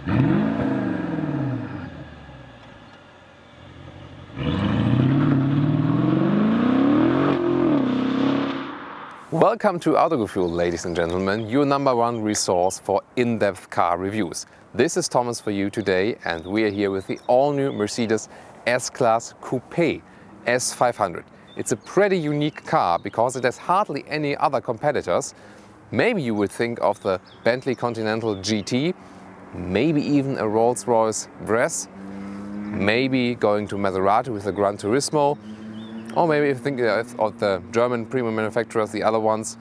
Welcome to Autogefühl, ladies and gentlemen, your #1 resource for in-depth car reviews. This is Thomas for you today, and we are here with the all-new Mercedes S-Class Coupé S500. It's a pretty unique car because it has hardly any other competitors. Maybe you would think of the Bentley Continental GT, maybe even a Rolls-Royce Bress, maybe going to Maserati with the Gran Turismo, or maybe if you think of the German premium manufacturers, the other ones,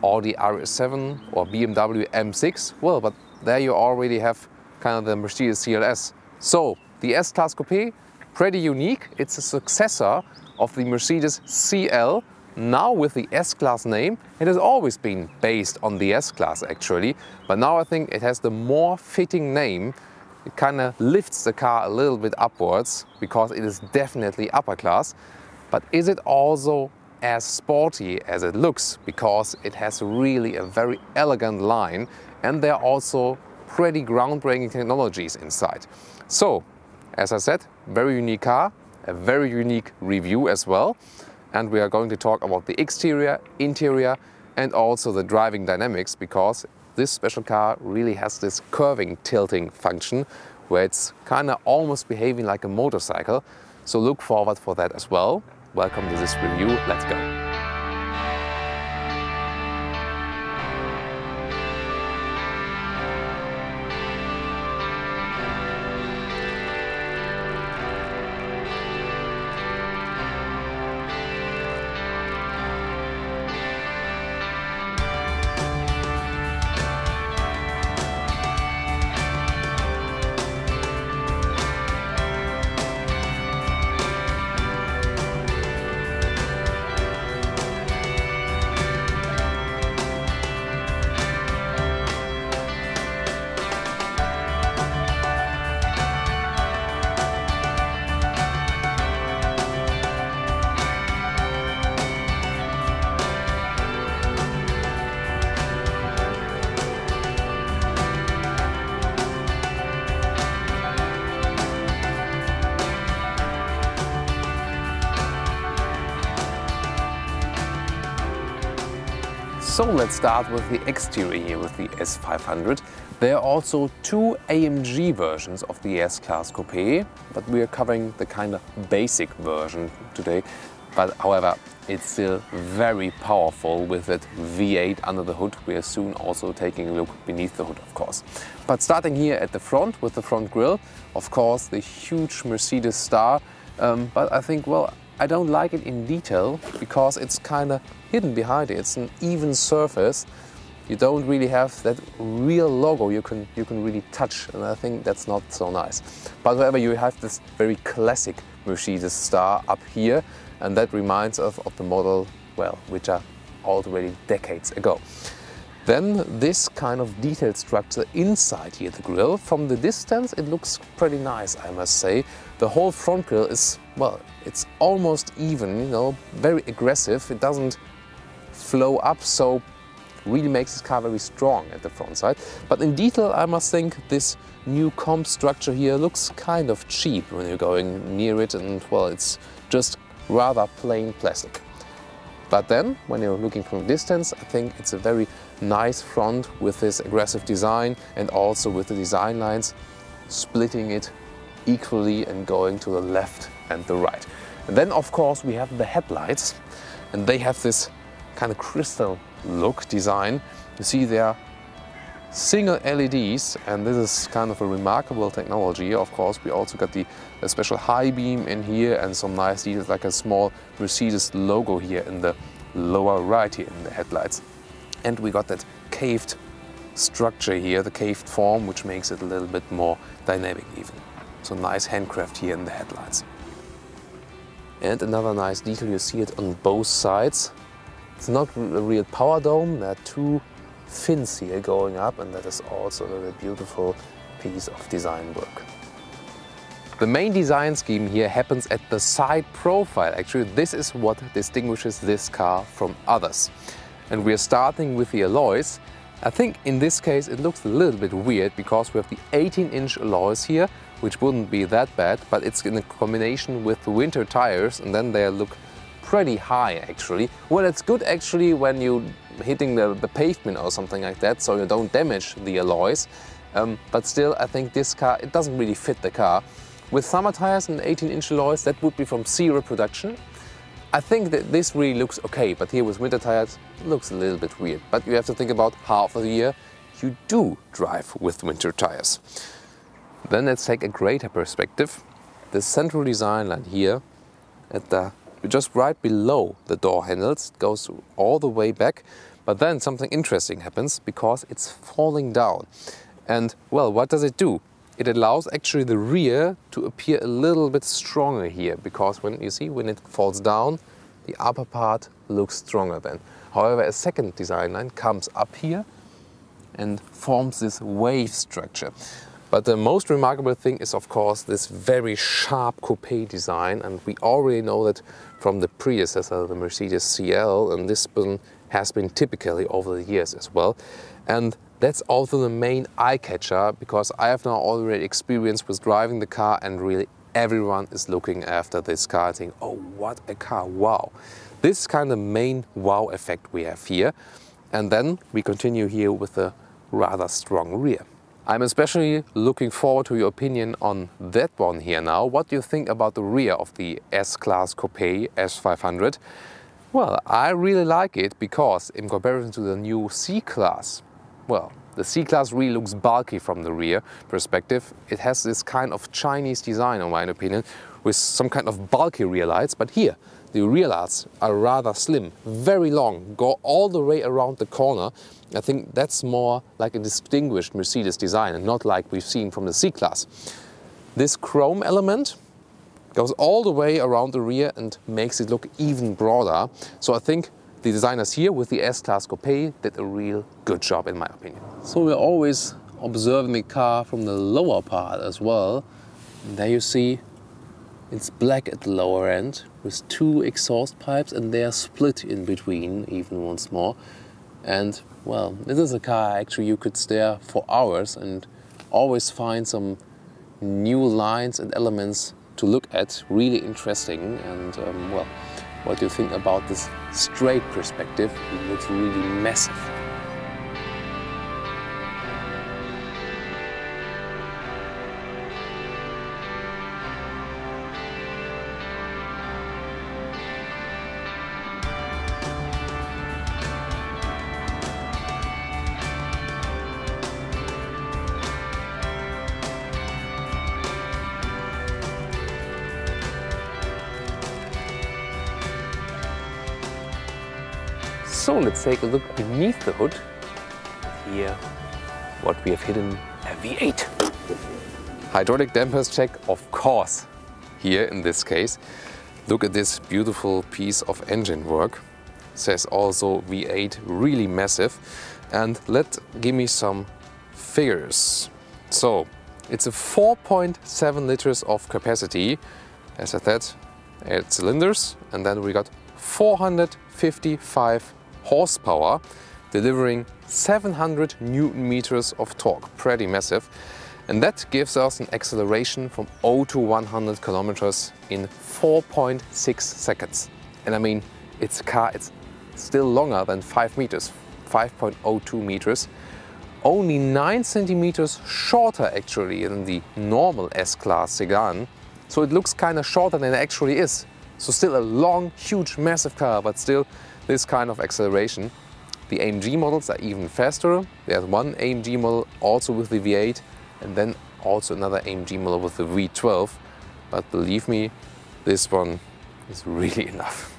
Audi RS7 or BMW M6. Well, but there you already have kind of the Mercedes CLS. So the S-Class Coupé, pretty unique. It's a successor of the Mercedes CL, now with the S-Class name. It has always been based on the S-Class actually, but now I think it has the more fitting name. It kind of lifts the car a little bit upwards because it is definitely upper class. But is it also as sporty as it looks? Because it has really a very elegant line, and there are also pretty groundbreaking technologies inside. So, as I said, very unique car, a very unique review as well. And we are going to talk about the exterior, interior, and also the driving dynamics, because this special car really has this curving tilting function where it's kind of almost behaving like a motorcycle. So look forward for that as well. Welcome to this review. Let's go. So let's start with the exterior here with the S500. There are also two AMG versions of the S-Class Coupé, but we are covering the kind of basic version today. But however, it's still very powerful with that V8 under the hood. We are soon also taking a look beneath the hood, of course. But starting here at the front with the front grille, of course, the huge Mercedes star. But I think, well, I don't like it in detail because it's kind of hidden behind it. It's an even surface. You don't really have that real logo you can really touch, and I think that's not so nice. But however, you have this very classic Mercedes star up here, and that reminds us of the model, well, which are already decades ago. Then this kind of detailed structure inside here, the grille. From the distance it looks pretty nice, I must say. The whole front grille is, well, it's almost even, you know, very aggressive. It doesn't flow up, so really makes this car very strong at the front side. But in detail, I must think this new comp structure here looks kind of cheap when you're going near it, and well, it's just rather plain plastic. But then, when you're looking from a distance, I think it's a very nice front with this aggressive design, and also with the design lines splitting it equally and going to the left and the right. And then, of course, we have the headlights, and they have this kind of crystal look design. You see there single LEDs, and this is kind of a remarkable technology. Of course, we also got the special high beam in here and some nice details like a small Mercedes logo here in the lower right here in the headlights. And we got that caved structure here, the caved form, which makes it a little bit more dynamic even. So nice handcraft here in the headlights. And another nice detail, you see it on both sides. It's not a real power dome, there are two fins here going up, and that is also a beautiful piece of design work. The main design scheme here happens at the side profile. Actually, this is what distinguishes this car from others. And we are starting with the alloys. I think in this case it looks a little bit weird because we have the 18-inch alloys here, which wouldn't be that bad, but it's in a combination with the winter tires, and then they look pretty high actually. Well, it's good actually when you're hitting the pavement or something like that, so you don't damage the alloys. But still, I think this car, it doesn't really fit the car. With summer tires and 18-inch alloys, that would be from zero production. I think that this really looks okay, but here with winter tires, it looks a little bit weird. But you have to think about half of the year you do drive with winter tires. Then let's take a greater perspective. The central design line here, just right below the door handles, it goes all the way back. But then something interesting happens because it's falling down. And well, what does it do? It allows actually the rear to appear a little bit stronger here, because when you see when it falls down, the upper part looks stronger then. However, a second design line comes up here and forms this wave structure. But the most remarkable thing is of course this very sharp coupe design, and we already know that from the predecessor, the Mercedes CL, and this one has been typically over the years as well. And that's also the main eye-catcher, because I have now already experience with driving the car, and really everyone is looking after this car and saying, oh, what a car, wow. This is kind of the main wow effect we have here. And then we continue here with a rather strong rear. I'm especially looking forward to your opinion on that one here now. What do you think about the rear of the S-Class Coupé S500? Well, I really like it because in comparison to the new C-Class, well, the C-Class really looks bulky from the rear perspective. It has this kind of Chinese design, in my opinion, with some kind of bulky rear lights. But here, the rear lights are rather slim, very long, go all the way around the corner. I think that's more like a distinguished Mercedes design and not like we've seen from the C-Class. This chrome element goes all the way around the rear and makes it look even broader. So I think the designers here with the S-Class Coupé did a real good job in my opinion. So we're always observing the car from the lower part as well. And there you see it's black at the lower end with two exhaust pipes, and they are split in between even once more. And well, this is a car actually you could stare for hours and always find some new lines and elements to look at. Really interesting. And well, what do you think about this straight perspective? It looks really massive. So let's take a look beneath the hood. Here, what we have hidden, a V8. Hydraulic dampers check, of course, here in this case. Look at this beautiful piece of engine work. It says also V8, really massive. And give me some figures. So it's a 4.7 liters of capacity, as I said, 8 cylinders, and then we got 455 horsepower, delivering 700 Newton meters of torque, pretty massive. And that gives us an acceleration from 0 to 100 kilometers in 4.6 seconds. And I mean, it's a car, it's still longer than 5 meters, 5.02 meters. Only 9 centimeters shorter actually than the normal S-Class sedan. So it looks kind of shorter than it actually is. So still a long, huge, massive car, but still this kind of acceleration. The AMG models are even faster. There's one AMG model also with the V8, and then also another AMG model with the V12. But believe me, this one is really enough.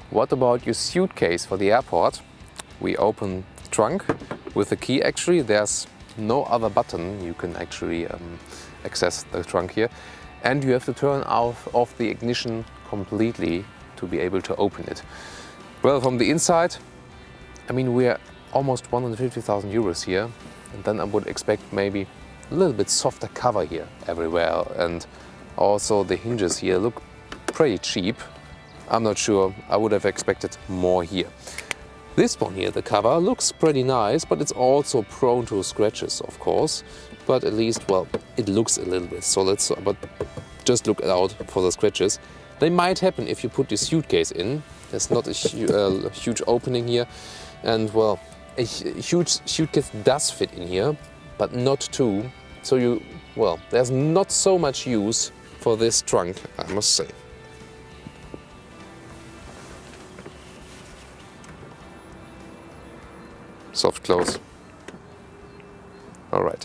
What about your suitcase for the airport? We open the trunk with the key actually. There's no other button. You can actually access the trunk here. And you have to turn off the ignition completely to be able to open it. Well, from the inside, I mean, we're almost 150,000 euros here, and then I would expect maybe a little bit softer cover here everywhere, and also the hinges here look pretty cheap. I'm not sure, I would have expected more here. This one here, the cover, looks pretty nice, but it's also prone to scratches, of course. But at least, well, it looks a little bit solid, so, but just look out for the scratches. They might happen if you put the suitcase in. There's not a huge opening here. And, well, a huge suitcase does fit in here, but not two. So well, there's not so much use for this trunk, I must say. Soft close. All right.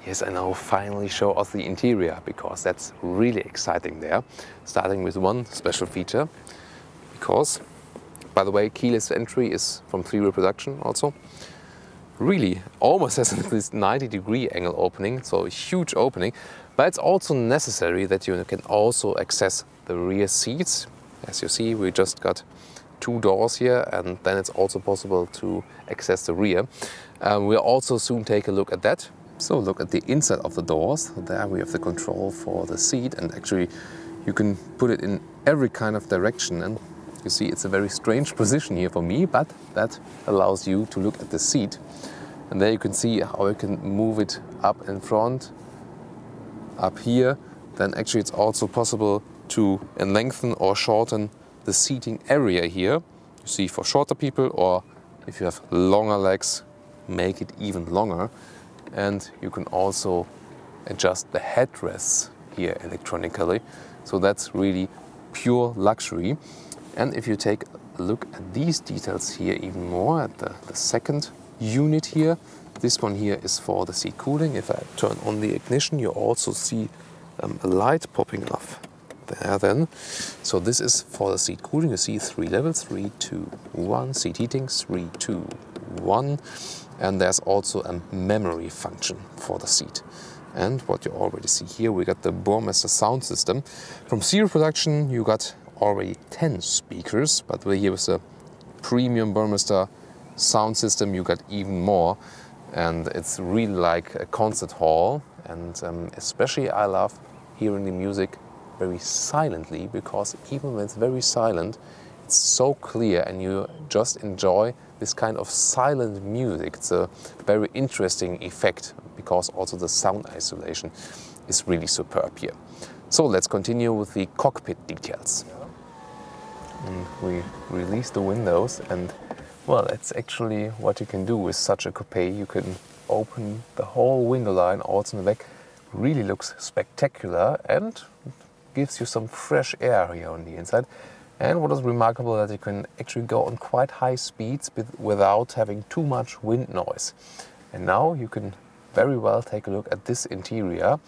Yes, I now finally show us the interior, because that's really exciting there. Starting with one special feature, because, by the way, keyless entry is from three-wheel production also. Really almost has this 90-degree angle opening, so a huge opening. But it's also necessary that you can also access the rear seats. As you see, we just got two doors here, and then it's also possible to access the rear. We'll also soon take a look at that. So look at the inside of the doors. There we have the control for the seat, and actually you can put it in every kind of direction. And you see it's a very strange position here for me, but that allows you to look at the seat. And there you can see how you can move it up in front, up here. Then actually it's also possible to lengthen or shorten the seating area here. You see, for shorter people, or if you have longer legs, make it even longer. And you can also adjust the headrests here electronically. So that's really pure luxury. And if you take a look at these details here even more, at the second unit here, this one here is for the seat cooling. If I turn on the ignition, you also see a light popping off there then. So this is for the seat cooling. You see 3 levels, 3, 2, 1. Seat heating, 3, 2, 1. And there's also a memory function for the seat. And what you already see here, we got the Burmester sound system. From serial production, you got already 10 speakers, but here with the premium Burmester sound system, you got even more. And it's really like a concert hall. And especially I love hearing the music very silently, because even when it's very silent, it's so clear and you just enjoy this kind of silent music. It's a very interesting effect, because also the sound isolation is really superb here. So let's continue with the cockpit details. And we release the windows, and well, that's actually what you can do with such a coupe. You can open the whole window line also in the back. Really looks spectacular and gives you some fresh air here on the inside. And what is remarkable, that you can actually go on quite high speeds without having too much wind noise. And now you can very well take a look at this interior.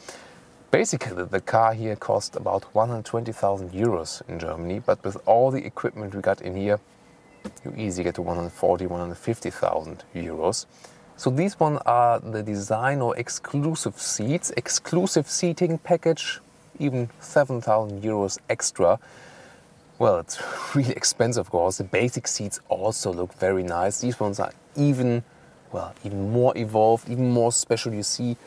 Basically, the car here cost about 120,000 euros in Germany, but with all the equipment we got in here, you easily get to 140,000, 150,000 euros. So these one are the design or exclusive seats, exclusive seating package, even 7,000 euros extra. Well, it's really expensive, of course. The basic seats also look very nice. These ones are even more evolved, even more special. You see,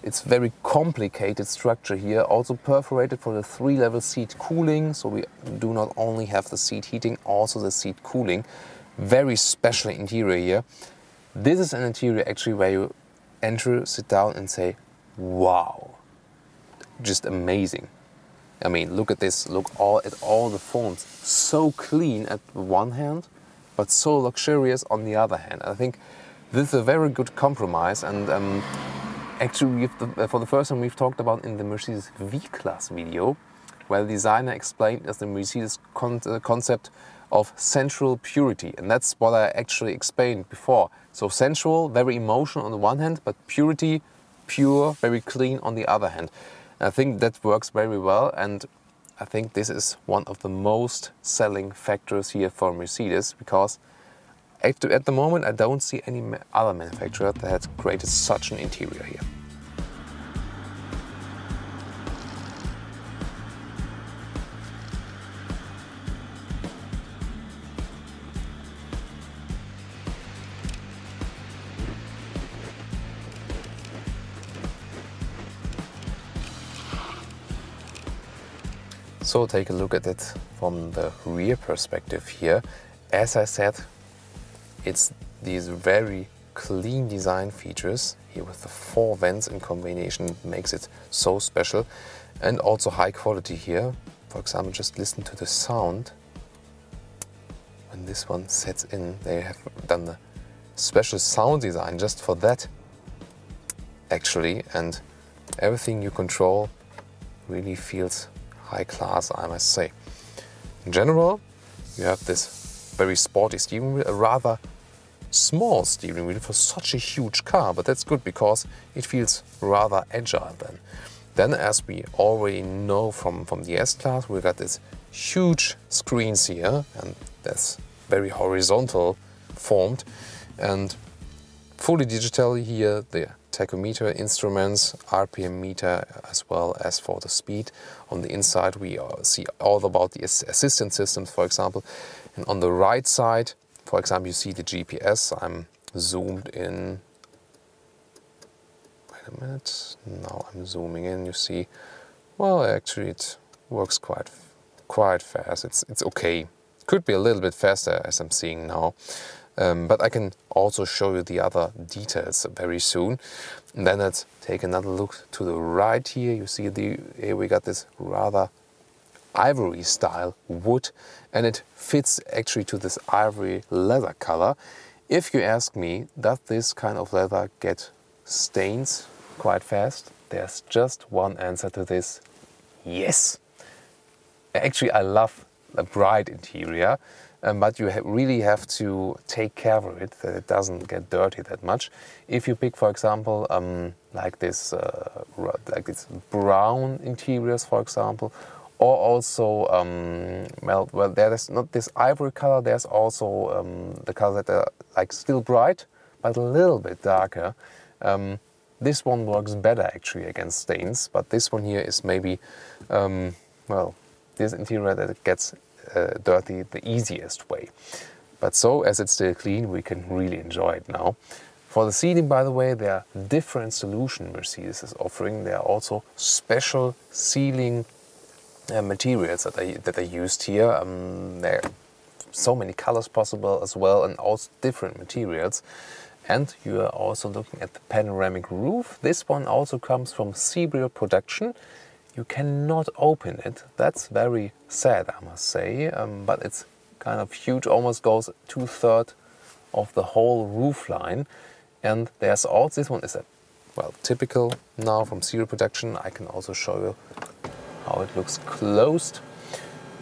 it's very complicated structure here. Also perforated for the 3-level seat cooling. So we do not only have the seat heating, also the seat cooling. Very special interior here. This is an interior actually where you enter, sit down and say, wow, just amazing. I mean, look at this, look at all the fonts. So clean at one hand, but so luxurious on the other hand. I think this is a very good compromise, and actually for the first time we've talked about in the Mercedes V-Class video, where the designer explained as the Mercedes concept of sensual purity, and that's what I actually explained before. So sensual, very emotional on the one hand, but purity, pure, very clean on the other hand. I think that works very well, and I think this is one of the most selling factors here for Mercedes, because at the moment I don't see any other manufacturer that has created such an interior here. So take a look at it from the rear perspective here. As I said, it's these very clean design features here with the 4 vents in combination makes it so special, and also high quality here. For example, just listen to the sound. When this one sets in, they have done a special sound design just for that actually, and everything you control really feels high class, I must say. In general, you have this very sporty steering wheel, a rather small steering wheel for such a huge car, but that's good because it feels rather agile then. Then, as we already know from the S-Class, we got this huge screens here, and that's very horizontal formed, and fully digital here, the tachometer instruments, RPM meter, as well as for the speed. On the inside we see all about the assistance systems, for example. And on the right side, for example, you see the GPS. I'm zoomed in. Wait a minute. Now I'm zooming in. You see, well, actually it works quite fast. It's okay. Could be a little bit faster as I'm seeing now. But I can also show you the other details very soon. And then let's take another look to the right here. You see here we got this rather ivory style wood, and it fits actually to this ivory leather color. If you ask me, does this kind of leather get stains quite fast? There's just one answer to this: yes. Actually, I love a bright interior. But you really have to take care of it, that it doesn't get dirty that much. If you pick, for example, like this brown interiors, for example, or also, well, there's not this ivory color. There's also the colors that are like still bright, but a little bit darker. This one works better actually against stains, but this one here is maybe, well, this interior that it gets dirty the easiest way. But so, as it's still clean, we can really enjoy it now. For the seating, by the way, there are different solutions Mercedes is offering. There are also special sealing materials that are used here. There are so many colors possible as well, and also different materials. And you are also looking at the panoramic roof. This one also comes from serial production. You cannot open it. That's very sad, I must say, but it's kind of huge, almost goes 2/3 of the whole roof line. And there's also, this one is a, well, typical now from serial production. I can also show you how it looks closed.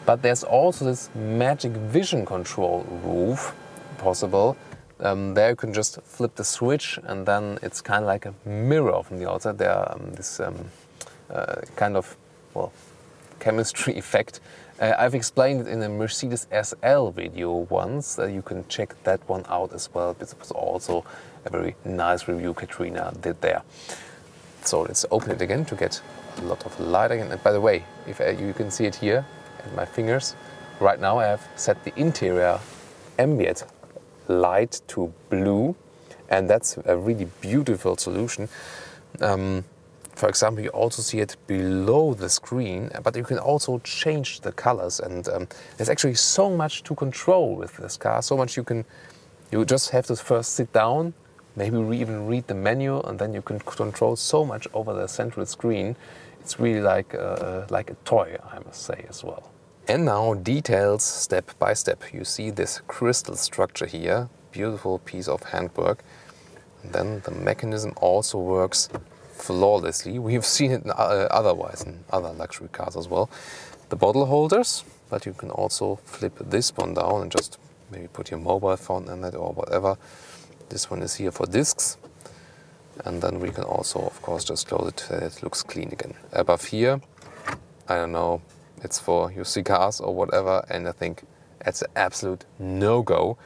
But there's also this magic vision control roof possible. There you can just flip the switch, and then it's kind of like a mirror from the outside. There are this kind of, well, chemistry effect. I've explained it in a Mercedes SL video once. You can check that one out as well. It was also a very nice review Katrina did there. So let's open it again to get a lot of light again. And by the way, if you can see it here at my fingers, right now I have set the interior ambient light to blue, and that's a really beautiful solution. For example, you also see it below the screen, but you can also change the colors, and there's actually so much to control with this car. So much you just have to first sit down, maybe even read the menu, and then you can control so much over the central screen. It's really like a toy, I must say, as well. And now details step by step. You see this crystal structure here, beautiful piece of handwork. And then the mechanism also works flawlessly. We've seen it otherwise in other luxury cars as well. The bottle holders, but you can also flip this one down and just maybe put your mobile phone in it or whatever. This one is here for discs. And then we can also, of course, just close it. It looks clean again. Above here, I don't know, it's for your cigars or whatever, and I think it's an absolute no-go.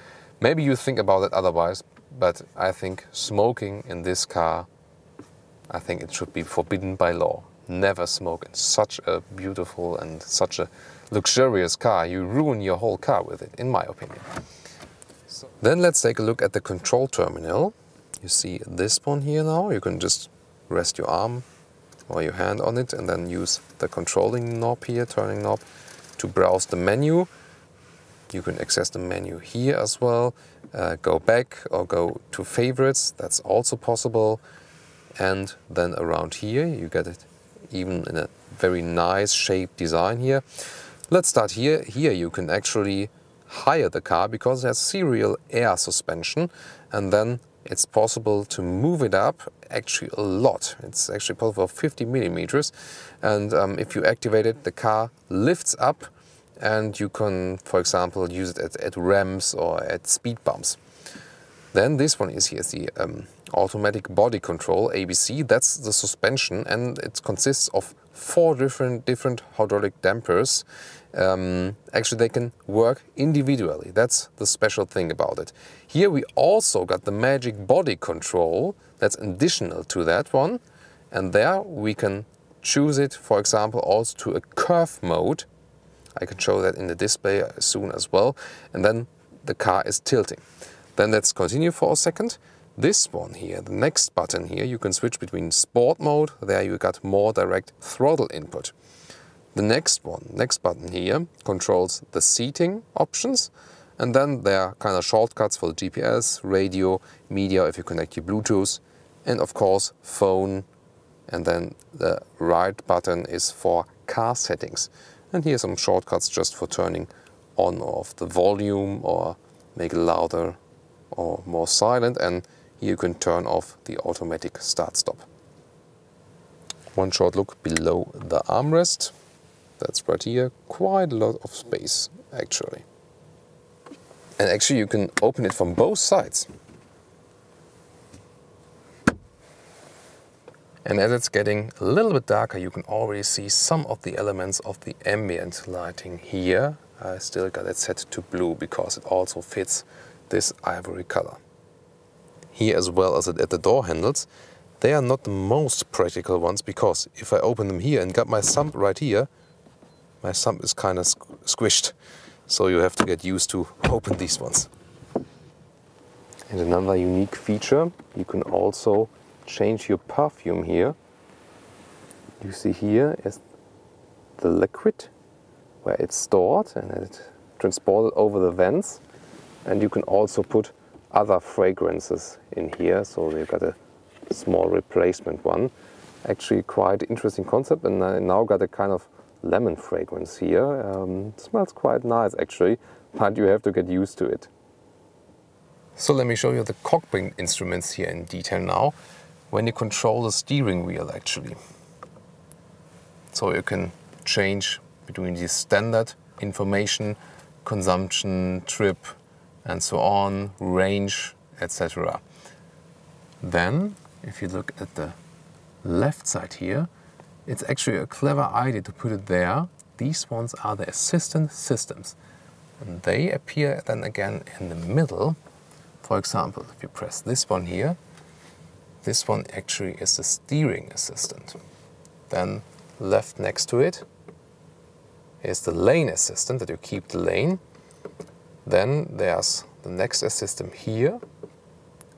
Maybe you think about it otherwise, but I think smoking in this car, I think it should be forbidden by law. Never smoke in such a beautiful and such a luxurious car. You ruin your whole car with it, in my opinion. Then let's take a look at the control terminal. You see this one here now. You can just rest your arm or your hand on it and then use the controlling knob here, turning knob, to browse the menu. You can access the menu here as well, go back or go to favorites, that's also possible. And then around here you get it even in a very nice shaped design here. Let's start here. Here you can actually hire the car because it has serial air suspension, and then it's possible to move it up actually a lot. It's actually possible for 50 millimeters, and if you activate it, the car lifts up and you can, for example, use it at ramps or at speed bumps. Then this one is here, the automatic body control, ABC. That's the suspension, and it consists of 4 different hydraulic dampers. Actually, they can work individually. That's the special thing about it. Here we also got the magic body control. That's additional to that one. And there we can choose it, for example, also to a curve mode. I can show that in the display soon as well. And then the car is tilting. Then let's continue for a second. This one here, the next button here, you can switch between sport mode. There you got more direct throttle input. The next button here controls the seating options. And then there are kind of shortcuts for the GPS, radio, media if you connect your Bluetooth, and of course phone. And then the right button is for car settings. And here are some shortcuts just for turning on or off the volume or make it louder or more silent. And here you can turn off the automatic start-stop. One short look below the armrest. That's right here. Quite a lot of space, actually. And actually you can open it from both sides. And as it's getting a little bit darker, you can already see some of the elements of the ambient lighting here. I still got it set to blue because it also fits this ivory color. Here as well as at the door handles, they are not the most practical ones, because if I open them here and got my thumb right here, my thumb is kind of squished. So you have to get used to open these ones. And another unique feature, you can also change your perfume here. You see here is the liquid where it's stored and it's transported over the vents. And you can also put other fragrances in here, so you've got a small replacement one. Actually quite interesting concept, and I now got a kind of lemon fragrance here. It smells quite nice actually, but you have to get used to it. So let me show you the cockpit instruments here in detail now, when you control the steering wheel actually. So you can change between the standard information, consumption, trip, and so on, range, etc. Then, if you look at the left side here, it's actually a clever idea to put it there. These ones are the assistant systems. And they appear then again in the middle. For example, if you press this one here, this one actually is the steering assistant. Then left next to it is the lane assistant, that you keep the lane. Then there's the next assistant here.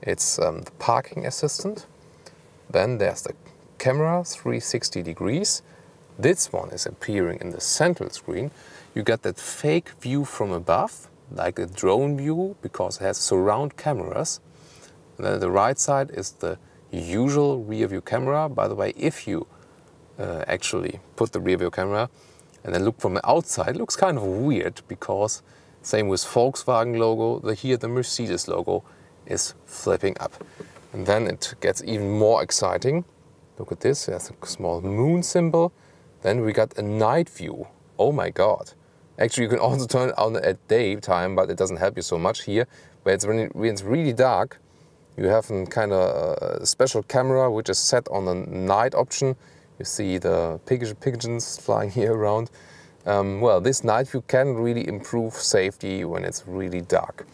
It's the parking assistant. Then there's the camera, 360 degrees. This one is appearing in the central screen. You get that fake view from above, like a drone view, because it has surround cameras. And then the right side is the usual rear view camera. By the way, if you actually put the rear view camera and then look from the outside, it looks kind of weird, because same with Volkswagen logo, here the Mercedes logo is flipping up. And then it gets even more exciting. Look at this, there's a small moon symbol. Then we got a night view. Oh my God. Actually, you can also turn it on at daytime, but it doesn't help you so much here. When it's really dark, you have a kind of special camera which is set on the night option. You see the pigeons flying here around. Well, this night view can really improve safety when it's really dark.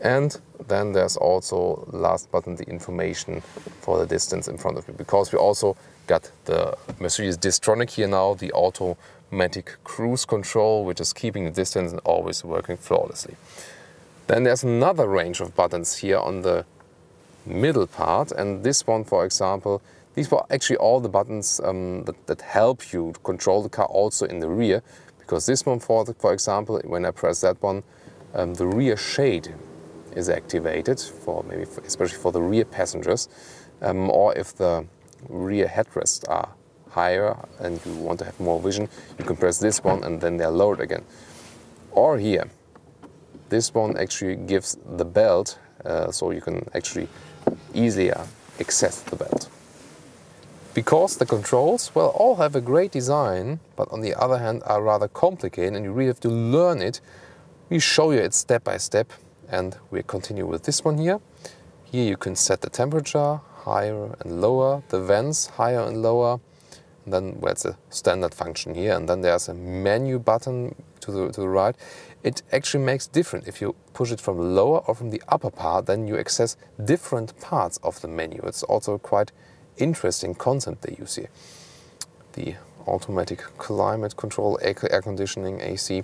And then there's also, last button, the information for the distance in front of you, because we also got the Mercedes Distronic here now, the automatic cruise control, which is keeping the distance and always working flawlessly. Then there's another range of buttons here on the middle part, and this one, for example, these were actually all the buttons that help you to control the car also in the rear, because this one, for example, when I press that one, the rear shade is activated, especially for the rear passengers, or if the rear headrests are higher and you want to have more vision, you can press this one and then they're lowered again. Or here, this one actually gives the belt, so you can actually easily access the belt. Because the controls, well, all have a great design, but on the other hand are rather complicated and you really have to learn it. We show you it step by step, and we continue with this one here. Here you can set the temperature, higher and lower, the vents higher and lower, and then it's a standard function here, and then there's a menu button to the right. It actually makes different. If you push it from the lower or from the upper part, then you access different parts of the menu. It's also a quite interesting concept they use here. The automatic climate control, air conditioning, AC,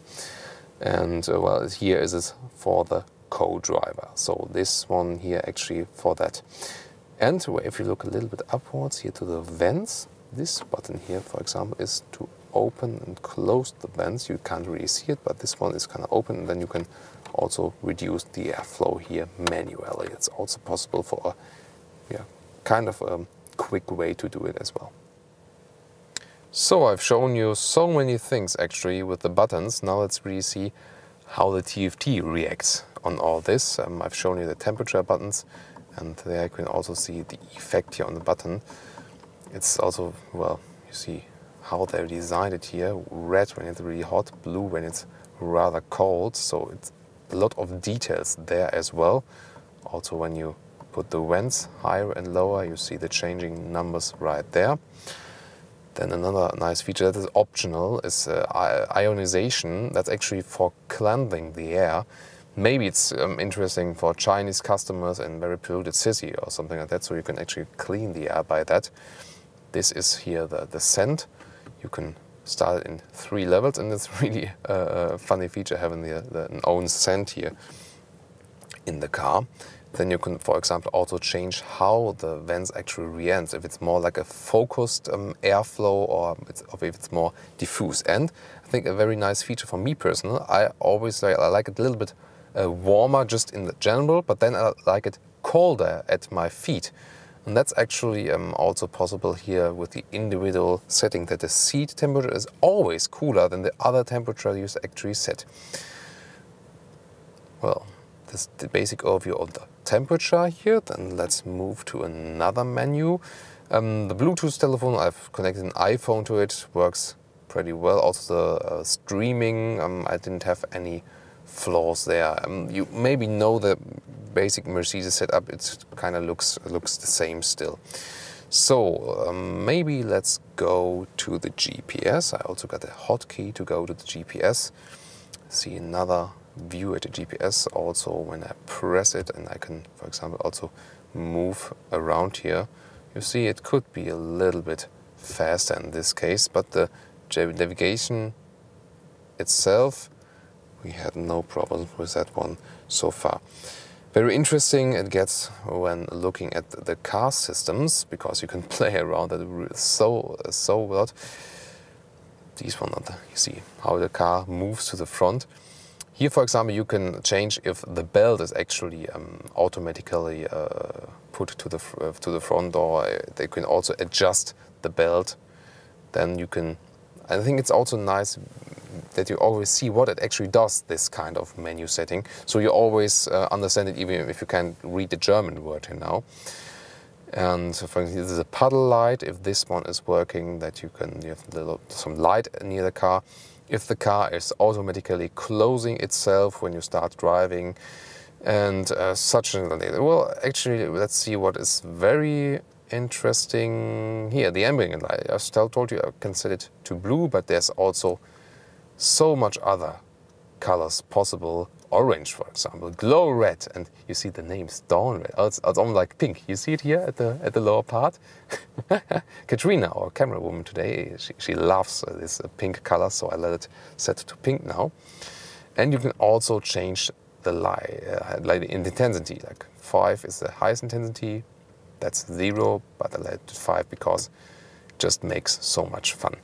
and well, here is it for the co-driver. So this one here actually for that. And if you look a little bit upwards here to the vents, this button here, for example, is to open and close the vents. You can't really see it, but this one is kind of open, and then you can also reduce the airflow here manually. It's also possible for a kind of a quick way to do it as well. So I've shown you so many things actually with the buttons. Now let's really see how the TFT reacts on all this. I've shown you the temperature buttons, and there you can also see the effect here on the button. It's also, well, you see how they designed it here. Red when it's really hot, blue when it's rather cold. So it's a lot of details there as well. Also when you put the vents higher and lower, you see the changing numbers right there. Then another nice feature that is optional is ionization. That's actually for cleansing the air. Maybe it's interesting for Chinese customers in very polluted city or something like that, so you can actually clean the air by that. This is here the scent. You can start it in 3 levels, and it's really a funny feature having the own scent here in the car. Then you can, for example, also change how the vents actually react, if it's more like a focused airflow or if it's more diffuse. And I think a very nice feature for me personally, I like it a little bit warmer just in the general, but then I like it colder at my feet. And that's actually also possible here with the individual setting, that the seat temperature is always cooler than the other temperature you actually set. Well, this is the basic overview of the temperature here. Then let's move to another menu. The Bluetooth telephone, I've connected an iPhone to it, works pretty well. Also the streaming, I didn't have any flaws there. You maybe know the basic Mercedes setup, it kind of looks the same still. So maybe let's go to the GPS. I also got a hotkey to go to the GPS. See another view at the GPS also when I press it, and I can, for example, also move around here. You see it could be a little bit faster in this case, but the navigation itself, we had no problem with that one so far. Very interesting it gets when looking at the car systems, because you can play around it so well. These one, you see how the car moves to the front. Here, for example, you can change if the belt is actually automatically put to the front, or they can also adjust the belt. Then you can. I think it's also nice that you always see what it actually does, this kind of menu setting. So you always understand it, even if you can't read the German word here now. And for example, this is a puddle light. If this one is working, that you have some light near the car. If the car is automatically closing itself when you start driving, and such and that. Well, actually, let's see what is very interesting here. The ambient light. I still told you I can set it to blue, but there's also so much other colors possible. Orange, for example, glow red, and you see the names dawn red. It's almost like pink. You see it here at the lower part. Katrina, our camera woman today, she loves this pink color, so I let it set to pink now. And you can also change the light in intensity. Like 5 is the highest intensity. That's 0, but I let it to 5 because it just makes so much fun.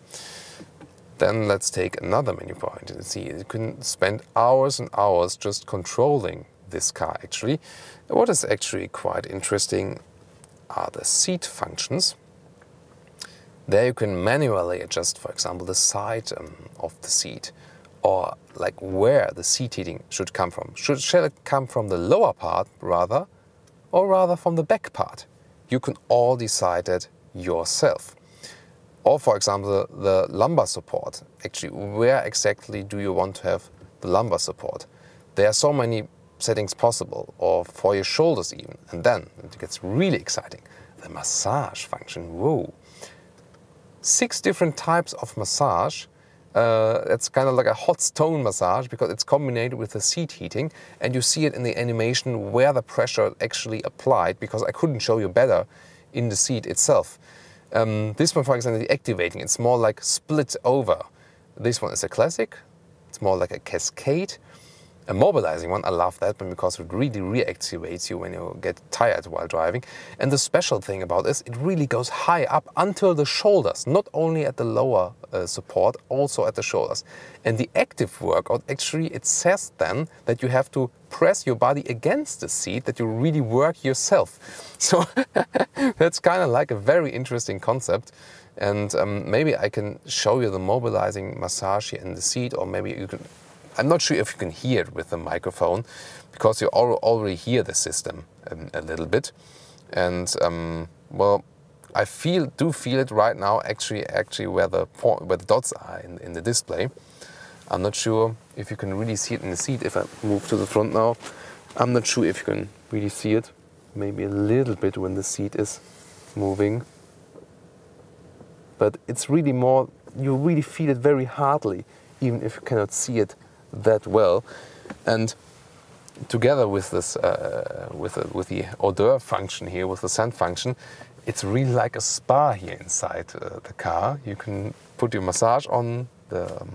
Then let's take another menu point and see. You can spend hours and hours just controlling this car actually. What is actually quite interesting are the seat functions. There you can manually adjust, for example, the side of the seat, or like where the seat heating should come from. Shall it come from the lower part rather, or rather from the back part? You can all decide that yourself. Or, for example, the lumbar support. Actually, where exactly do you want to have the lumbar support? There are so many settings possible, or for your shoulders even. And then it gets really exciting. The massage function, whoa. 6 different types of massage. It's kind of like a hot stone massage, because it's combined with the seat heating, and you see it in the animation where the pressure actually applied, because I couldn't show you better in the seat itself. This one, for example, the activating, it's more like split over. This one is a classic. It's more like a cascade. A mobilizing one, I love that one because it really reactivates you when you get tired while driving. And the special thing about this, it really goes high up until the shoulders, not only at the lower support, also at the shoulders. And the active workout, actually, it says then that you have to press your body against the seat, that you really work yourself. So that's kind of like a very interesting concept. And maybe I can show you the mobilizing massage here in the seat, or maybe you can. I'm not sure if you can hear it with the microphone, because you already hear the system a little bit. And well, I do feel it right now, actually where the dots are in the display. I'm not sure if you can really see it in the seat. If I move to the front now, I'm not sure if you can really see it. Maybe a little bit when the seat is moving. But it's really more, you really feel it very hardly, even if you cannot see it that well. And together with this with the odor function here, with the scent function, it's really like a spa here inside the car. You can put your massage on the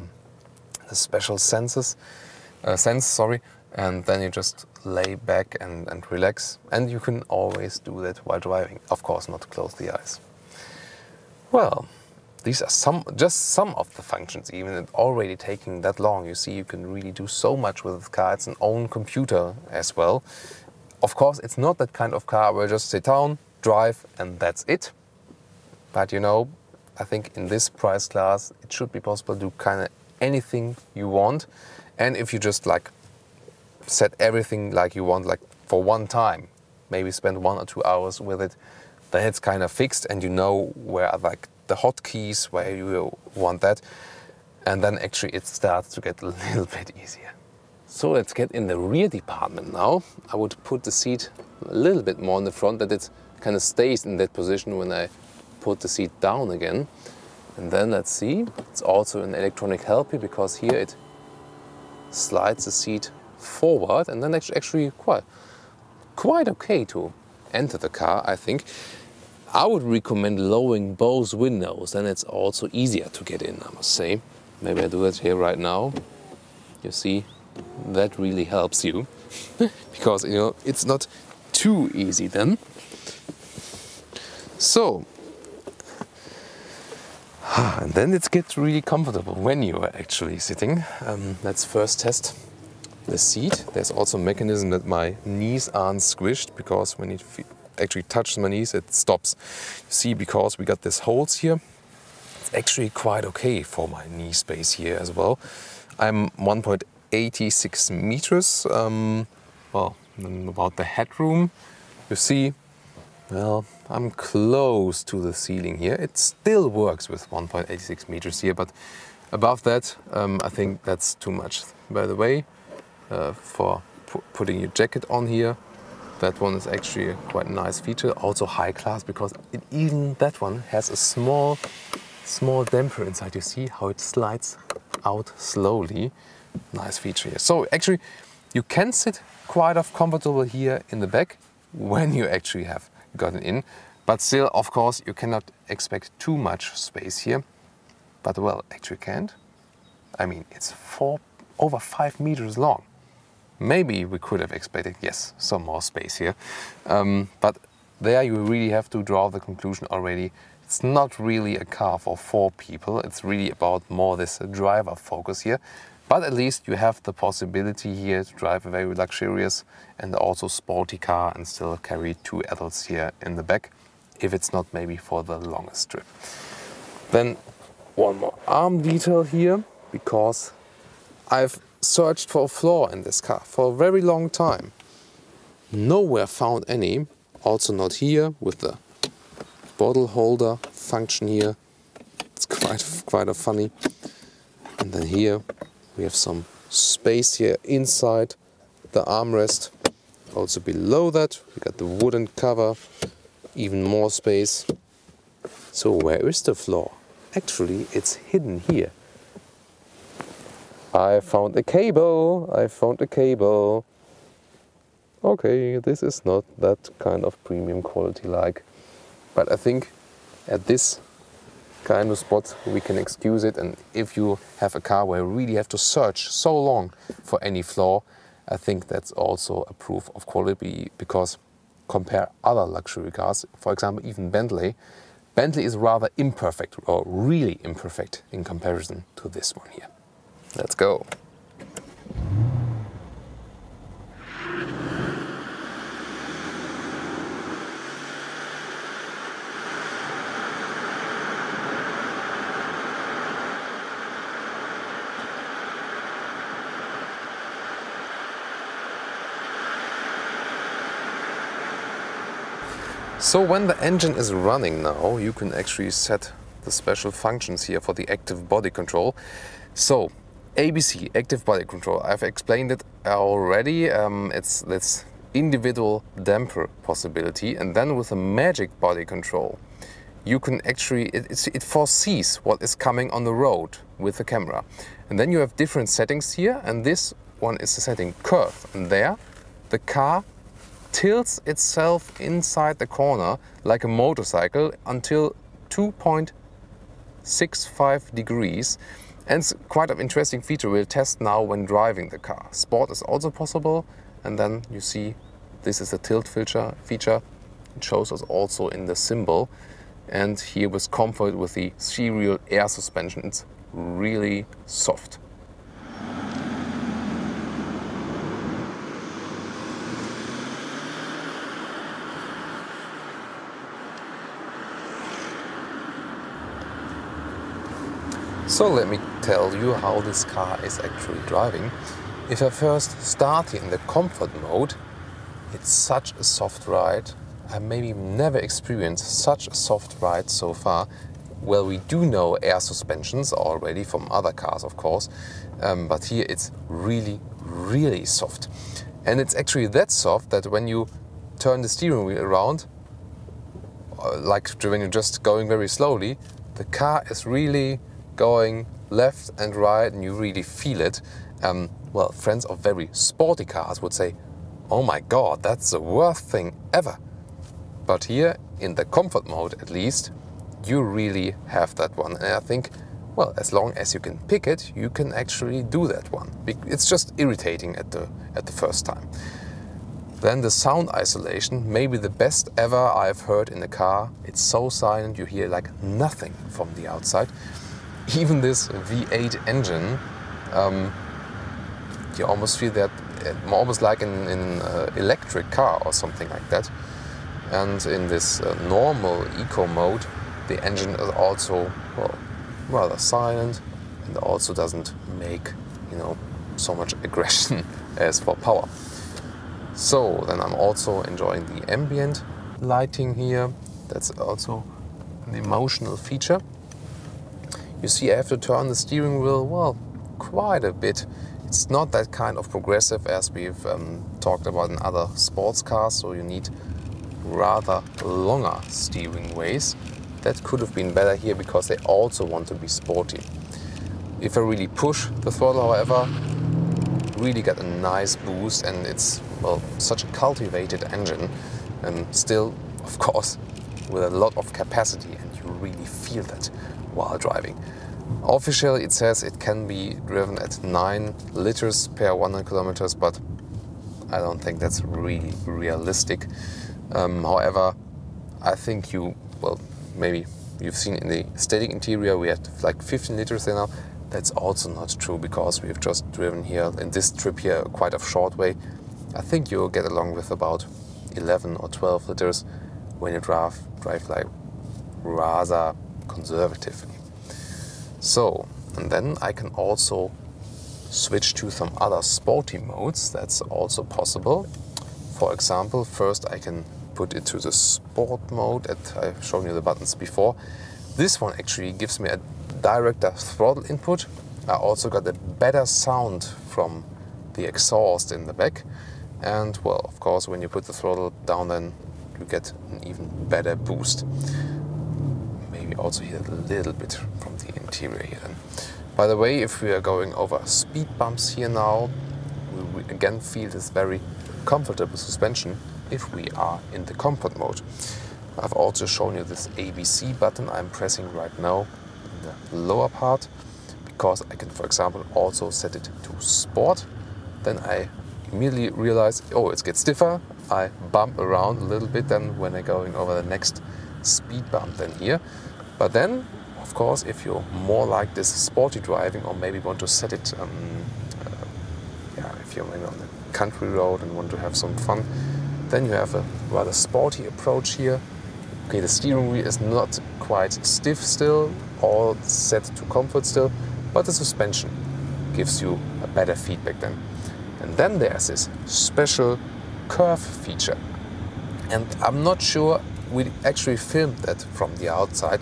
special sense, and then you just lay back and relax. And you can always do that while driving. Of course, not close the eyes. Well, these are just some of the functions, even and already taking that long. You see, you can really do so much with the car. It's an own computer as well. Of course, it's not that kind of car where you just sit down, drive, and that's it. But you know, I think in this price class, it should be possible to do kind of anything you want. And if you just like set everything like you want, like for one time, maybe spend 1 or 2 hours with it, then it's kind of fixed, and you know where like the hotkeys, where you want that, and then actually it starts to get a little bit easier. So let's get in the rear department now. I would put the seat a little bit more in the front, that it kind of stays in that position when I put the seat down again. And then let's see, it's also an electronic help here, because here it slides the seat forward, and then it's actually quite okay to enter the car, I think. I would recommend lowering both windows, then it's also easier to get in, I must say. Maybe I do it here right now. You see, that really helps you because, you know, it's not too easy then. So, and then it gets really comfortable when you are actually sitting. Let's first test the seat. There's also a mechanism that my knees aren't squished, because when it actually touches my knees, it stops. You see, because we got these holes here, it's actually quite okay for my knee space here as well. I'm 1.86 meters. Well, then about the headroom, you see, well, I'm close to the ceiling here. It still works with 1.86 meters here, but above that, I think that's too much. By the way, for putting your jacket on here, that one is actually a quite nice feature. Also high class, because even that one has a small damper inside. You see how it slides out slowly. Nice feature here. So actually, you can sit quite comfortable here in the back when you actually have gotten in. But still, of course, you cannot expect too much space here. But well, actually can't. I mean, it's over 5 meters long. Maybe we could have expected, yes, some more space here. But there you really have to draw the conclusion already. It's not really a car for 4 people. It's really about more this driver focus here. But at least you have the possibility here to drive a very luxurious and also sporty car and still carry 2 adults here in the back, if it's not maybe for the longest trip. Then one more arm detail here, because I've searched for a flaw in this car for a very long time. Nowhere found any, also not here with the bottle holder function here. It's quite a funny. And then here we have some space here inside the armrest. Also below that we got the wooden cover, even more space. So where is the flaw? Actually, it's hidden here. I found a cable. Okay, this is not that kind of premium quality like, but I think at this kind of spot we can excuse it. And if you have a car where you really have to search so long for any flaw, I think that's also a proof of quality, because compare other luxury cars, for example even Bentley is rather imperfect, or really imperfect in comparison to this one here. Let's go. So when the engine is running now, you can actually set the special functions here for the active body control. So ABC, active body control, I've explained it already. It's this individual damper possibility, and then with a magic body control, you can actually, it foresees what is coming on the road with the camera. And then you have different settings here, and this one is the setting curve, and there the car tilts itself inside the corner like a motorcycle until 2.65 degrees. And it's quite an interesting feature we'll test now when driving the car. Sport is also possible, and then you see this is the tilt feature. It shows us also in the symbol. And here with comfort, with the serial air suspension, it's really soft. So let me tell you how this car is actually driving. If I first start here in the comfort mode, it's such a soft ride. I maybe never experienced such a soft ride so far. Well, we do know air suspensions already from other cars, of course, but here it's really, really soft. And it's actually that soft that when you turn the steering wheel around, like when you're just going very slowly, the car is really going left and right and you really feel it. Well, friends of very sporty cars would say, oh my god, that's the worst thing ever. But here, in the comfort mode at least, you really have that one. And I think, well, as long as you can pick it, you can actually do that one. It's just irritating at the first time. Then the sound isolation, maybe the best ever I've heard in a car. It's so silent, you hear like nothing from the outside. Even this V8 engine, you almost feel that, almost like in an electric car or something like that. And in this normal eco mode, the engine is also, well, rather silent and also doesn't make, you know, so much aggression as for power. So then I'm also enjoying the ambient lighting here. That's also an emotional feature. You see I have to turn the steering wheel, well, quite a bit. It's not that kind of progressive as we've talked about in other sports cars, so you need rather longer steering ways. That could have been better here because they also want to be sporty. If I really push the throttle, however, really get a nice boost, and it's, well, such a cultivated engine, and still, of course, with a lot of capacity, and you really feel that while driving. Officially it says it can be driven at 9 liters per 100 kilometers, but I don't think that's really realistic. However, I think well, maybe you've seen in the static interior we have like 15 liters there now. That's also not true because we've just driven here in this trip here quite a short way. I think you'll get along with about 11 or 12 liters when you drive like rather conservatively. So, and then I can also switch to some other sporty modes. That's also possible. For example, first I can put it to the sport mode that I've shown you the buttons before. This one actually gives me a director throttle input. I also got a better sound from the exhaust in the back. And well, of course, when you put the throttle down, then you get an even better boost. Maybe also hear a little bit from the interior here then. By the way, if we are going over speed bumps here now, we again feel this very comfortable suspension if we are in the comfort mode. I've also shown you this ABC button I'm pressing right now in the lower part, because I can, for example, also set it to sport. Then I immediately realize, oh, it gets stiffer. I bump around a little bit then when I'm going over the next speed bump than here. But then, of course, if you're more like this sporty driving, or maybe want to set it, if you're maybe on the country road and want to have some fun, then you have a rather sporty approach here. Okay, the steering wheel is not quite stiff still, all set to comfort still, but the suspension gives you a better feedback then. And then there's this special curve feature. And I'm not sure we actually filmed that from the outside.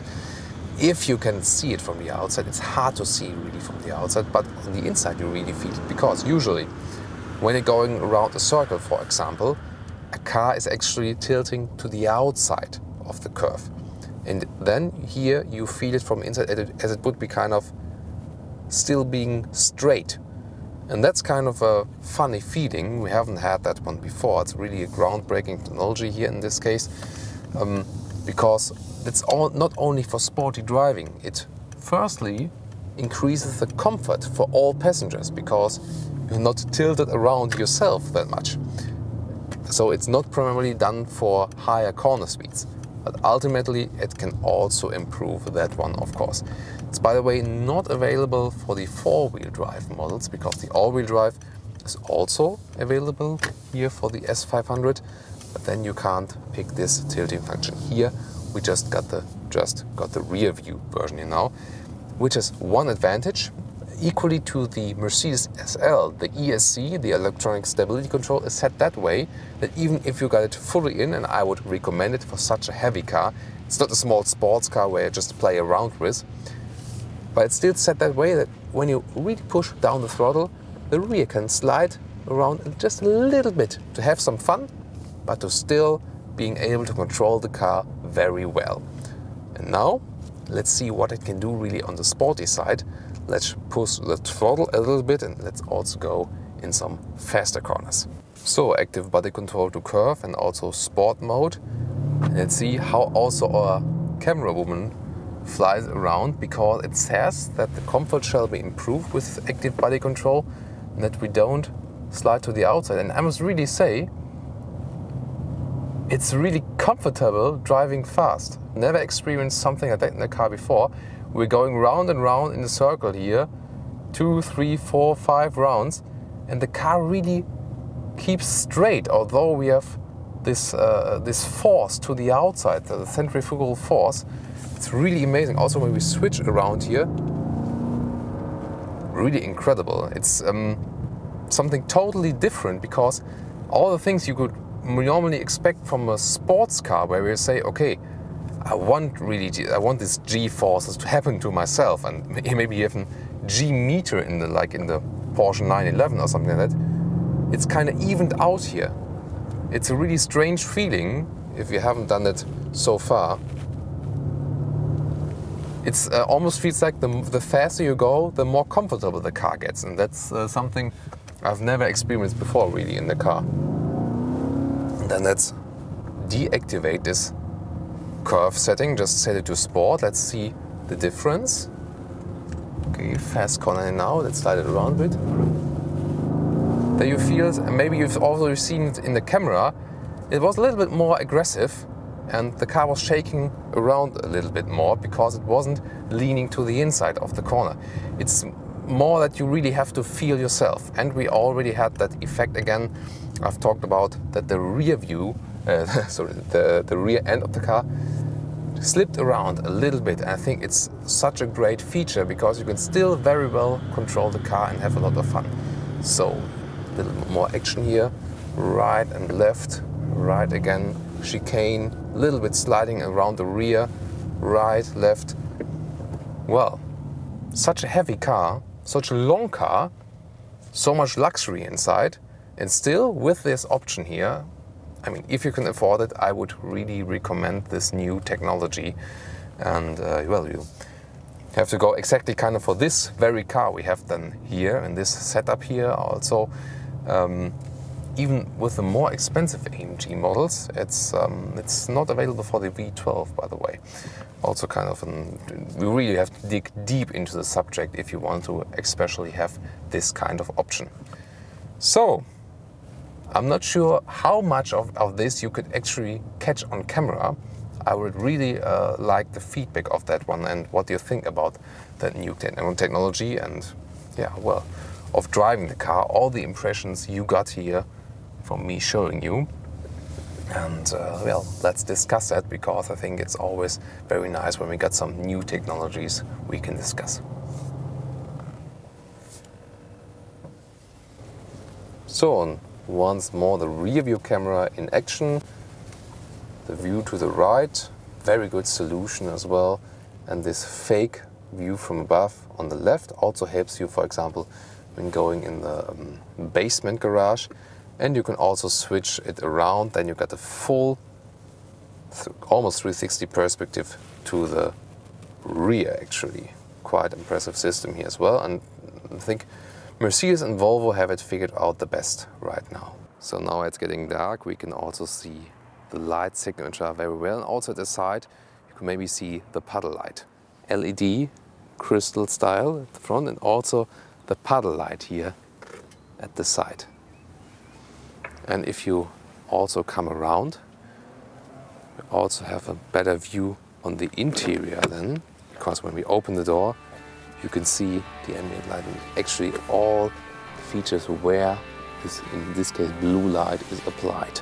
If you can see it from the outside, it's hard to see really from the outside, but on the inside you really feel it, because usually when you're going around a circle, for example, a car is actually tilting to the outside of the curve. And then here you feel it from inside as it would be kind of still being straight. And that's kind of a funny feeling. We haven't had that one before. It's really a groundbreaking technology here in this case, because it's not only for sporty driving. It firstly increases the comfort for all passengers, because you're not tilted around yourself that much. So it's not primarily done for higher corner speeds, but ultimately it can also improve that one, of course. It's, by the way, not available for the four-wheel drive models, because the all-wheel drive is also available here for the S500, but then you can't pick this tilting function. Here we just got the rear view version here now, which is one advantage. Equally to the Mercedes SL, the ESC, the electronic stability control, is set that way that even if you got it fully in, and I would recommend it for such a heavy car, it's not a small sports car where you just play around with, but it's still set that way that when you really push down the throttle, the rear can slide around just a little bit to have some fun, but to still being able to control the car very well. And now, let's see what it can do really on the sporty side. let's push the throttle a little bit and let's also go in some faster corners. So active body control to curve and also sport mode. Let's see how also our camera woman flies around, because it says that the comfort shall be improved with active body control and that we don't slide to the outside. And I must really say, it's really comfortable driving fast. Never experienced something like that in a car before. We're going round and round in a circle here, 2, 3, 4, 5 rounds, and the car really keeps straight, although we have this force to the outside, the centrifugal force. It's really amazing. Also when we switch around here, really incredible. It's something totally different, because all the things you could normally expect from a sports car, where we say, okay, I want this G forces to happen to myself, and maybe even G meter in the Porsche 911 or something like that. It's kind of evened out here. It's a really strange feeling if you haven't done it so far. It's almost feels like the faster you go, the more comfortable the car gets, and that's something I've never experienced before really in the car. And then let's deactivate this curve setting, just set it to sport. Let's see the difference. Okay, fast corner now, let's slide it around a bit. There you feel, and maybe you've also seen it in the camera, it was a little bit more aggressive and the car was shaking around a little bit more because it wasn't leaning to the inside of the corner. It's more that you really have to feel yourself, and we already had that effect again. I've talked about that the rear view, the rear end of the car slipped around a little bit. I think it's such a great feature because you can still very well control the car and have a lot of fun. So a little bit more action here, right and left, right again, chicane, a little bit sliding around the rear, right, left. Well, such a heavy car, such a long car, so much luxury inside, and still with this option here, I mean, if you can afford it, I would really recommend this new technology. And well, you have to go exactly kind of for this very car we have then here in this setup here. Also, even with the more expensive AMG models, it's not available for the V12, by the way. Also kind of, we really have to dig deep into the subject if you want to especially have this kind of option. So, I'm not sure how much of this you could actually catch on camera. I would really like the feedback of that one and what you think about that new technology and, yeah, well, of driving the car, all the impressions you got here from me showing you. And well, let's discuss that, because I think it's always very nice when we got some new technologies we can discuss. So once more the rear view camera in action, the view to the right, very good solution as well, and this fake view from above on the left also helps you, for example, when going in the basement garage. And you can also switch it around, then you got a full, almost 360 perspective to the rear actually. Quite impressive system here as well, and I think Mercedes and Volvo have it figured out the best right now. So now it's getting dark, we can also see the light signature very well. And also at the side, you can maybe see the puddle light. LED crystal style at the front, and also the puddle light here at the side. And if you also come around, you also have a better view on the interior then, because when we open the door, you can see the ambient lighting. Actually, all features where this, in this case, blue light is applied.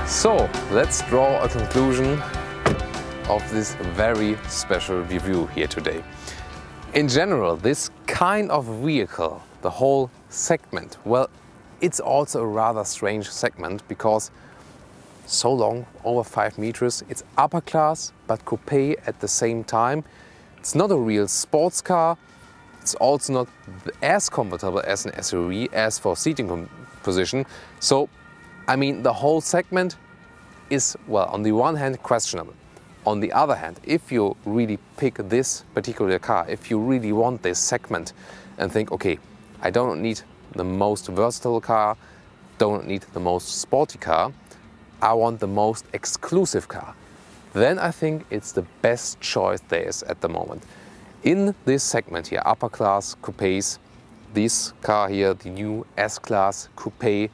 So let's draw a conclusion of this very special review here today. In general, this kind of vehicle, the whole segment, well, it's also a rather strange segment because so long, over 5 meters, it's upper class but coupe at the same time. It's not a real sports car. It's also not as comfortable as an SUV as for seating position. So, I mean, the whole segment is, well, on the one hand, questionable. On the other hand, if you really pick this particular car, if you really want this segment and think, okay, I don't need the most versatile car, don't need the most sporty car, I want the most exclusive car, then I think it's the best choice there is at the moment. In this segment here, upper class coupes, this car here, the new S-Klasse Coupé,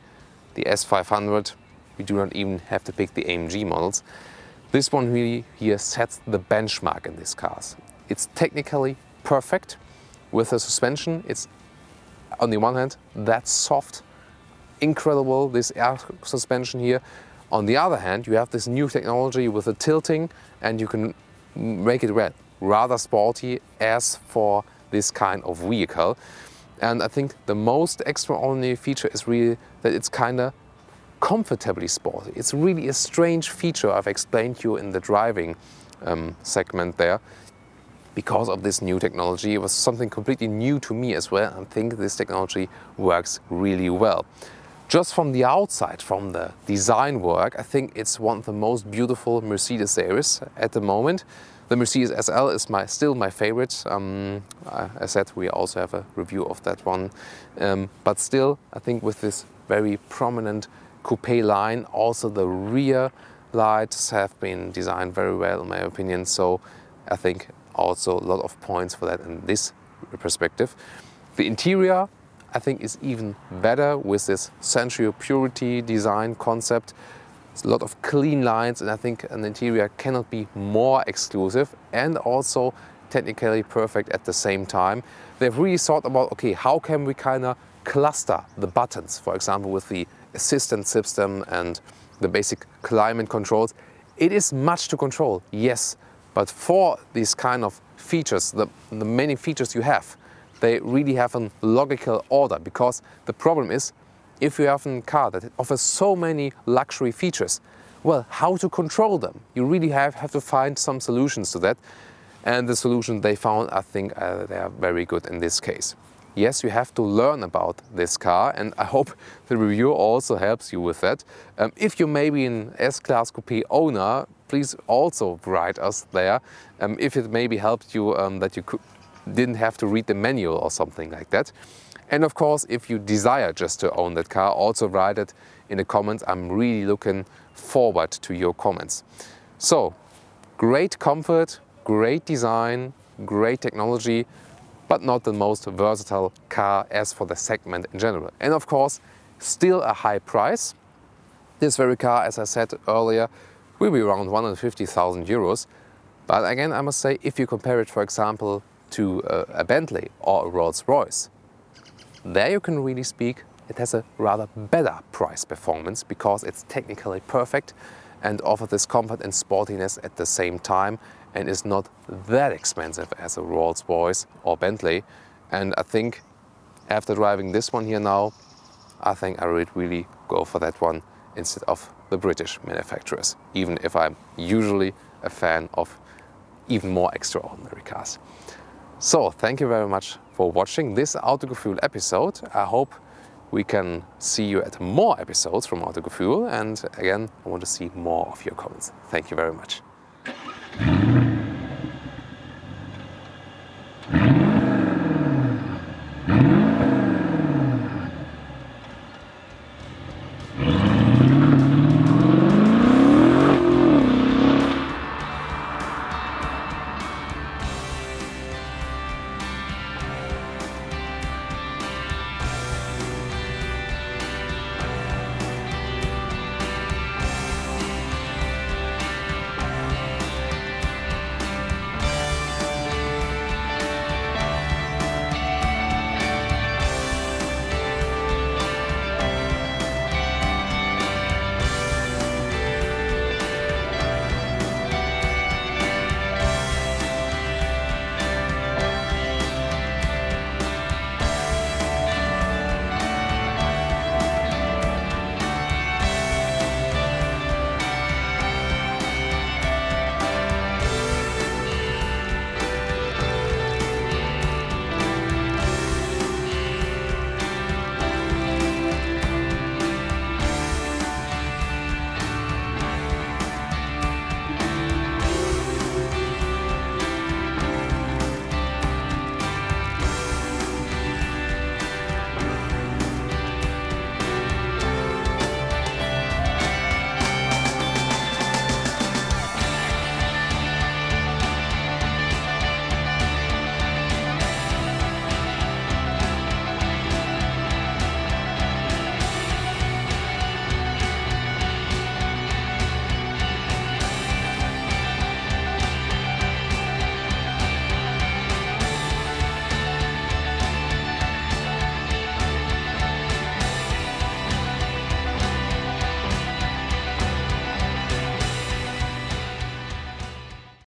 the S500, we do not even have to pick the AMG models. This one really here sets the benchmark in these cars. It's technically perfect with the suspension. It's, on the one hand, that's soft, incredible, this air suspension here. On the other hand, you have this new technology with the tilting, and you can make it rather sporty as for this kind of vehicle. And I think the most extraordinary feature is really that it's kind of comfortably sporty. It's really a strange feature I've explained to you in the driving segment there. Because of this new technology, it was something completely new to me as well. I think this technology works really well. Just from the outside, from the design work, I think it's one of the most beautiful Mercedes there is at the moment. The Mercedes SL is still my favorite. As I said, we also have a review of that one. But still, I think with this very prominent coupe line, also the rear lights have been designed very well in my opinion. So I think also a lot of points for that in this perspective. The interior, I think, is even better with this sensual purity design concept. It's a lot of clean lines, and I think an interior cannot be more exclusive and also technically perfect at the same time. They've really thought about, okay, how can we kind of cluster the buttons, for example, with the assistant system and the basic climate controls. It is much to control, yes, but for these kind of features, the many features you have, they really have a logical order, because the problem is, if you have a car that offers so many luxury features, well, how to control them? You really have to find some solutions to that. And the solution they found, I think they are very good in this case. Yes, you have to learn about this car, and I hope the review also helps you with that. If you may be an S-Klasse Coupé owner, please also write us there. If it maybe helped you that you didn't have to read the manual or something like that. And of course, if you desire just to own that car, also write it in the comments. I'm really looking forward to your comments. So, great comfort, great design, great technology, but not the most versatile car as for the segment in general. And of course, still a high price. This very car, as I said earlier, will be around 150,000 euros. But again, I must say, if you compare it, for example, to a Bentley or a Rolls-Royce, there you can really speak, it has a rather better price performance because it's technically perfect and offers this comfort and sportiness at the same time, and is not that expensive as a Rolls-Royce or Bentley. And I think after driving this one here now, I think I would really go for that one instead of the British manufacturers, even if I'm usually a fan of even more extraordinary cars. So, thank you very much for watching this Autogefühl episode. I hope we can see you at more episodes from Autogefühl, and again, I want to see more of your comments. Thank you very much.